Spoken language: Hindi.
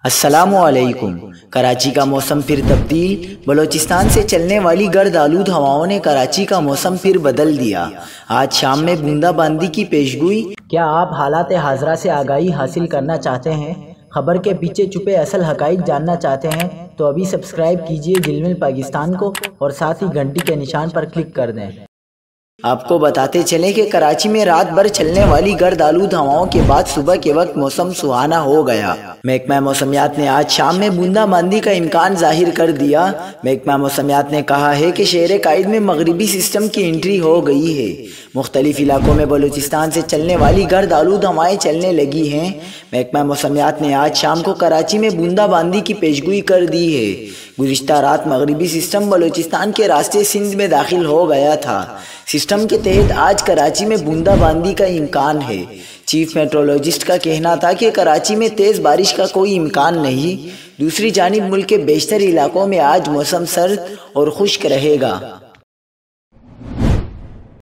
अस्सलामुअलैकुम। कराची का मौसम फिर तब्दील। बलूचिस्तान से चलने वाली गर्द आलूद हवाओं ने कराची का मौसम फिर बदल दिया। आज शाम में बूंदाबांदी की पेशगोई। क्या आप हालात हाजरा से आगाही हासिल करना चाहते हैं? खबर के पीछे छुपे असल हकाइक जानना चाहते हैं तो अभी सब्सक्राइब कीजिए जिलमिल पाकिस्तान को और साथ ही घंटी के निशान पर क्लिक कर दें। आपको बताते चलें कि कराची में रात भर चलने वाली गर्द आलूद हवाओं के बाद सुबह के वक्त मौसम सुहाना हो गया। महकमा मौसमियात ने आज शाम में बूंदाबांदी का इम्कान जाहिर कर दिया। महकमा मौसमियात ने कहा है कि शहर कायद में मगरिबी सिस्टम की एंट्री हो गई है। मुख्तलिफ इलाकों में बलूचिस्तान से चलने वाली गर्द आलूद हवाएं चलने लगी हैं। महकमा मौसमियात ने आज शाम को कराची में बूंदाबांदी की पेशगोई कर दी है। गुज़िश्ता रात मगरिबी सिस्टम बलूचिस्तान के रास्ते सिंध में दाखिल हो गया था। सिस्टम के तहत आज कराची में बूंदाबांदी का इम्कान है। चीफ मेट्रोलॉजिस्ट का कहना था कि कराची में तेज़ बारिश का कोई इम्कान नहीं। दूसरी जानिब मुल्क के बेशतर इलाकों में आज मौसम सर्द और खुश्क रहेगा।